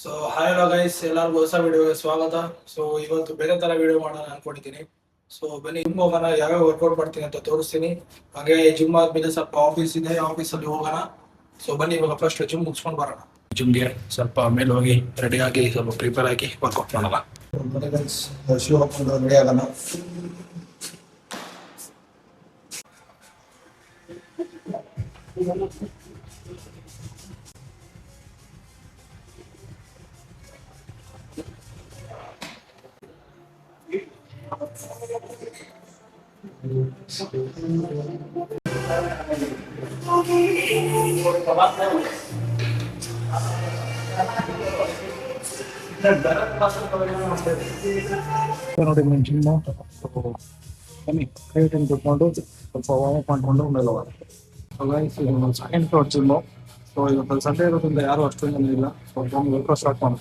So hi hello guys, ಎಲ್ಲರಿಗೂ ಹೊಸ ವಿಡಿಯೋಗೆ ಸ್ವಾಗತ. ಸೊ ಇವತ್ತು ಬೇರೆ ತರ ವಿಡಿಯೋ ಮಾಡೋಣ ಅನ್ಕೊಂಡಿದ್ದೀನಿ. ಸೊ ಬನ್ನಿ ಜಿಮ್ ಹೋಗೋಣ, ಯಾವ್ಯಾವ ವರ್ಕೌಟ್ ಮಾಡ್ತೀನಿ ಅಂತ ತೋರಿಸ್ತೀನಿ. ಹಾಗೆ ಜಿಮ್ ಆದ್ಮೇಲೆ ಸ್ವಲ್ಪ ಆಫೀಸ್ ಇದೆ, ಆಫೀಸಲ್ಲಿ ಹೋಗೋಣ. ಸೊ ಬನ್ನಿ ಇವಾಗ ಫಸ್ಟ್ ಜಿಮ್ ಮುಗಿಸ್ಕೊಂಡು ಬರೋಣ. ಜಿಮ್ಗೆ ಸ್ವಲ್ಪ ಮೇಲೆ ಹೋಗಿ ರೆಡಿ ಆಗಿ ಸ್ವಲ್ಪ ಪ್ರಿಪೇರ್ ಆಗಿ ವರ್ಕೌಟ್ ಮಾಡೋಣ. ಶೂ ಹಾಕೊಂಡು ರೆಡಿ ಆಗೋಣ. ನೋಡಿ ಜಿಮ್ ಬನ್ನಿ, ಕ್ರಿಯೇಟಿನ್ ಕೊಟ್ಕೊಂಡು ಸ್ವಲ್ಪ ವಾರ್ಮ್ ಮಾಡ್ಕೊಂಡು ಮೇಲೆ ಹೋಗೋಣ. Second floor gym. ಸೊ ಇವತ್ತು ಸಂಡೇ ಇರೋದ್ರಿಂದ ಯಾರು ಅಷ್ಟೊಂದು ಜನ ಇಲ್ಲ. ಸೊ ವರ್ಕೌಟ್ ಸ್ಟಾರ್ಟ್ ಮಾಡೋಣ.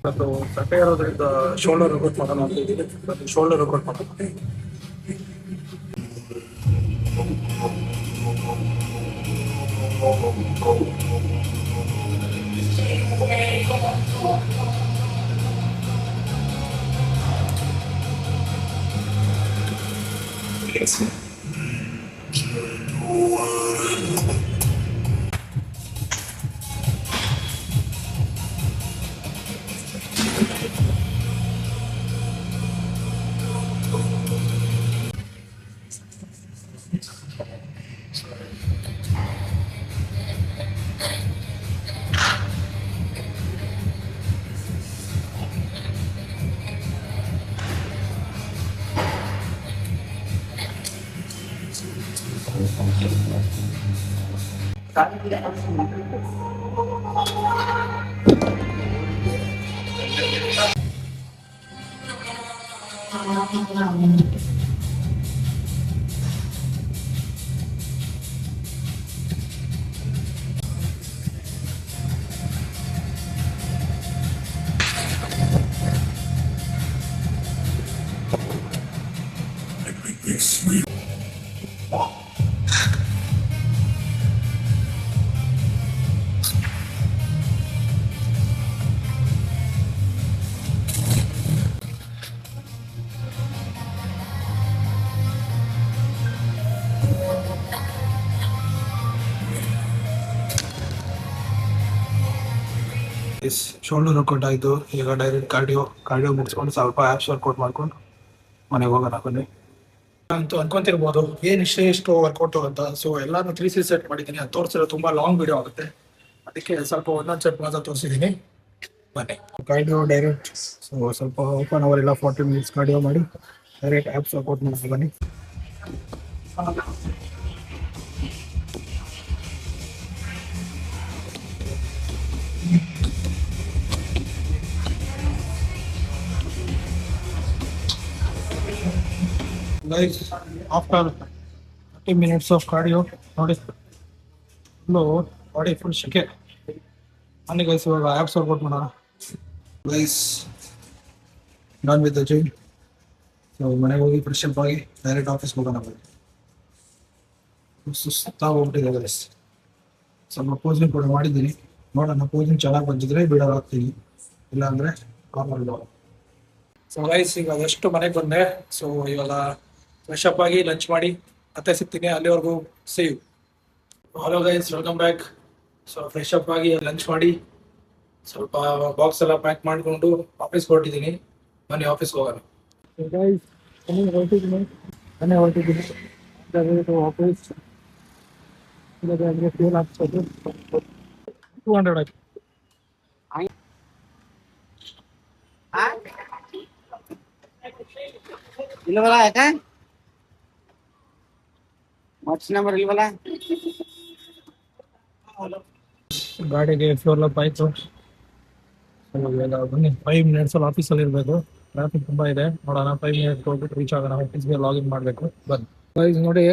ಇವತ್ತು ಸಂಡೇ ಇರೋದ್ರಿಂದ ಶೋಲ್ಡರ್ ವರ್ಕೌಟ್ ಮಾಡೋಣ ಅಂತ ಇದ್ದೀನಿ. ಶೋಲ್ಡರ್ ವರ್ಕೌಟ್ ಮಾಡೋಣ. ಶೋಲ್ಡರ್ ವರ್ಕೌಟ್ ಆಯಿತು. ಈಗ ಡೈರೆಕ್ಟ್ ಕಾರ್ಡಿಯೋ ಮುಗಿಸ್ಕೊಂಡು ಸ್ವಲ್ಪ ಆ್ಯಪ್ಸ್ ವರ್ಕೌಟ್ ಮಾಡ್ಕೊಂಡು ಮನೆಗೆ ಹೋಗೋಣ. ಬನ್ನಿ. ಅಂತೂ ಅನ್ಕೊಂತಿರ್ಬೋದು ಏನು ಇಷ್ಟು ವರ್ಕೌಟು ಅಂತ. ಸೊ ಎಲ್ಲಾನು 3 ಸೆಟ್ ಮಾಡಿದ್ದೀನಿ. ಅದು ತೋರಿಸಿದ್ರೆ ತುಂಬ ಲಾಂಗ್ ವಿಡಿಯೋ ಆಗುತ್ತೆ, ಅದಕ್ಕೆ ಸ್ವಲ್ಪ ಒಂದೊಂದು ಸೆಟ್ ಮಾತ್ರ ತೋರಿಸಿದ್ದೀನಿ. ಬನ್ನಿ ಕಾರ್ಡಿಯೋ ಡೈರೆಕ್ಟ್. ಸೊ ಸ್ವಲ್ಪ ಓಪನ್ ಅವರ್ ಇಲ್ಲ 40 ಮಿನಿಟ್ಸ್ ಕಾರ್ಡಿಯೋ ಮಾಡಿ ಡೈರೆಕ್ಟ್ ಆ್ಯಪ್ಸ್ ವರ್ಕೌಟ್ ಮಾಡ್ತೀವಿ. ಬನ್ನಿ. Guys, after 30 minutes of cardio, ನೋಡಿ ಫುಲ್ಲು ಬಾಡಿ ಫುಲ್ ಶೆಕೆ. ಬನ್ನಿ ಗೈಸ್, ಇವಾಗ ಆ್ಯಪ್ಸ್ ವರ್ಕೌಟ್ ಮಾಡೋಣ. Guys done with the gym. So ಮನೆಗೆ ಹೋಗಿ ಫ್ರೆಶ್ ಅಪ್ ಆಗಿ ಡೈರೆಕ್ಟ್ ಆಫೀಸ್ಗೆ ಹೋಗೋಣ. ಸುಸ್ತಾಗಿ ಹೋಗ್ಬಿಟ್ಟಿದೆ ಗೈಸ್. ಸ್ವಲ್ಪ ಪೋಸಿಂಗ್ ಕೂಡ ಮಾಡಿದ್ದೀನಿ, ನೋಡೋಣ. ಪೋಸಿಂಗ್ ಚೆನ್ನಾಗಿ ಬಂದಿದ್ರೆ ಬಿಡೋ ಹಾಕ್ತೀನಿ, ಇಲ್ಲಾಂದರೆ ಕಾಮನ್. ಸೊ ಗೈಸ್ ಈಗ ಅದಷ್ಟು ಮನೆಗೆ ಬಂದೆ. ಸೊ ಇವಾಗ ಫ್ರೆಶ್ ಅಪ್ ಆಗಿ ಲಂಚ್ ಮಾಡಿ ಮತ್ತೆ ಸಿಗ್ತೀನಿ. ಅಲ್ಲಿವರೆಗೂ save. Hello guys, welcome back. So fresh up ಆಗಿ ಲಂಚ್ ಮಾಡಿ ಸ್ವಲ್ಪ ಬಾಕ್ಸ್ ಎಲ್ಲ ಪ್ಯಾಕ್ ಮಾಡಿಕೊಂಡು ಆಫೀಸ್ಗೆ ಹೊರಟಿದ್ದೀನಿ. ಬನ್ನಿ ಆಫೀಸ್ಗೆ ಹೋಗೋಣ. ಹೊರಟಿದ್ದೀನಿ ಆಫೀಸ್. ಫ್ಯೂಲ್ ಹಾಕ್ಸೋದು 200 ಆಯ್ತು. ಇಲ್ವಲ್ಲ, ಯಾಕೆ ವಾಟ್ಸ್ ನಂಬರ್ ಇಲ್ವಲ್ಲ? ಗಾಡಿಗೆ ಫ್ಯೂಲ್ ಅಪ್ ಆಯ್ತು. ಬನ್ನಿ 5 ಮಿನಿಟ್ಸ್ ಅಲ್ಲಿ ಆಫೀಸಲ್ಲಿ ಇರಬೇಕು. ಟ್ರಾಫಿಕ್ ತುಂಬಾ ಇದೆ, ನೋಡೋಣ. 5 ಮಿನಿಟ್ಸ್ ಹೋಗ್ಬಿಟ್ಟು ರೀಚ್ ಆಗೋಣ. ಆಫೀಸ್ಗೆ ಲಾಗಿನ್ ಮಾಡಬೇಕು. ಬನ್ನಿ ಗೈಸ್, ನೋಡಿ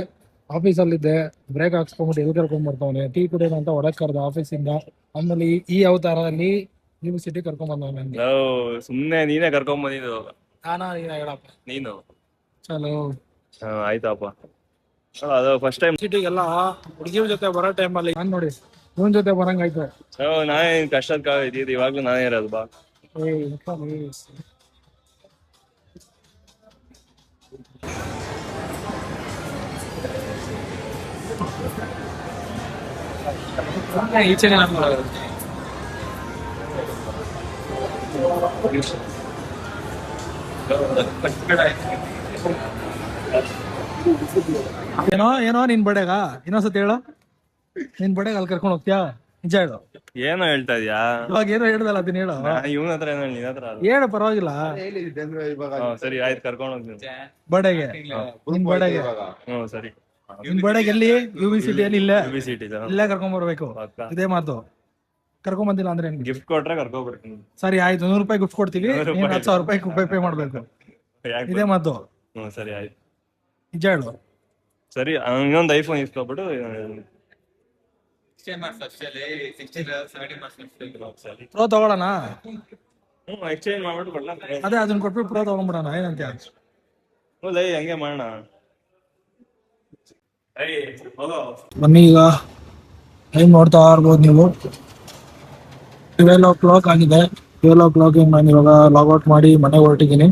ಆಫೀಸಲ್ಲಿದ್ದೆ, ಬ್ರೇಕ್ ಹಾಕ್ಸ್ಕೊಂಡ್ಬಿಟ್ಟು ಎಲ್ಲಿ ಕರ್ಕೊಂಡ್ಬರ್ತಾವನೆ. ಟೀ ಕುಡಿಯೋಣ ಅಂತ ಹೊರಗೆ ಕರೆದ ಆಫೀಸಿಂದ. ಆಮೇಲೆ ಈ ಅವತಾರದಲ್ಲಿ ಯೂನಿವರ್ಸಿಟಿ ಕರ್ಕೊಂಡ್ಬಂದವ ನನಗೆ. ಸುಮ್ನೆ ನೀನೇ ಕರ್ಕೊಂಡ್ ಬಂದಿದ್ದು. ನಾನಾ ನೀನ ಹೇಳಪ್ಪ ನೀನು. ಚಲೋ ಆಯ್ತಪ್ಪ. ಅದು ಫಸ್ಟ್ ಟೈಮ್ ಸಿಟಿಗೆಲ್ಲ ಹುಡುಗಿರ ಜೊತೆ ಬರೋ ಟೈಮಲ್ಲಿ ನಾನು ನೋಡಿ ಇವನ್ ಜೊತೆ ಬರಂಗಾಯ್ತು. ನಾನೇ ಕಷ್ಟದ ಕಾಲ ಇದ್ದಿದ್ದು ಇವಾಗ್ಲೂ ನಾನೇ ಇರೋದು ಬಾ. ಈಚೆನೆ ಏನೋ ಏನೋ ನಿನ್ ಬಡೆಗ ಇನ್ನೊಂದ್ಸತಿ ಹೇಳು. ನಿನ್ ಬಡೆಗ ಅಲ್ಲಿ ಕರ್ಕೊಂಡು ಹೋಗ್ತೀಯಾ? ನಿಜ ಹೇಳು. ಏನೋ ಹೇಳ್ತಾ ಇದ್ಯಾ? ಇವಾಗ ಏನೋ ಹೇಳ್ದಲ್ಲ ಅದನ್ನ ಹೇಳು. ಇವನ ಹತ್ರ ಏನೋ ನಿನ್ ಹತ್ರ ಅಲ್ಲ. ಹೇಳು ಪರವಾಗಿಲ್ಲ. ಸರಿ ಆಯ್ತು ಕರ್ಕೊಂಡು ಹೋಗ್ತೀನಿ. ಬಡೆಗೆ ನಿನ್ ಬಡೆಗೆ ಸರಿ. ನಿನ್ ಬಡೆಗೆ ಎಲ್ಲಿ UV ಸಿಟಿಯಲ್ಲಿ ಇಲ್ಲೇ ಸಿಟಿ ಇಲ್ಲೇ ಕರ್ಕೊಂಡ್ ಬರ್ಬೇಕು. ಇದೇ ಮಾತು. ಕರ್ಕೊಂಡ್ ಬಂದಿಲ್ಲ ಅಂದ್ರೆ ಗಿಫ್ಟ್ ಕೊಟ್ರೆ ಕರ್ಕೊಂಡ್ಬರ್ತೀನಿ. ಸರಿ ಆಯ್ತು, 100 ರೂಪಾಯಿ ಗಿಫ್ಟ್ ಕೊಡ್ತೀವಿ. 10,000 ರೂಪಾಯಿ ಪೇ ಮಾಡ್ಬೇಕು. ಇದೇ ಮಾತು. ಸರಿ ಆಯ್ತು. ನಿಜ ಹೇಳು. ಸರಿ ಇನ್ನೊಂದು ಐಫೋನ್ ಇಸ್ಕೊಬಿಟ್ಟು ಪ್ರೋ ತಗೊಳ್ಳೋಣ. ಎಕ್ಸ್ಚೇಂಜ್ ಮಾಡ್ಬಿಟ್ಟು ಕೊಡ್ಲಾ? ಅದೇ ಅದನ್ನ ಕೊಟ್ಬಿಟ್ಟು ಪ್ರೋ ತಗೊಂಡ್ಬಿಡೋಣ. ಏನಂತ ಹಂಗೆ ಮಾಡೋಣ. ಬನ್ನಿ, ಈಗ ಟೈಮ್ ನೋಡ್ತಾ ಇರ್ಬೋದು ನೀವು. 12 o'clock ಆಗಿದೆ. 12 o'clock ನಾನು ಇವಾಗ ಲಾಗೌಟ್ ಮಾಡಿ ಮನೆಗೆ ಹೊರಟಿದ್ದೀನಿ.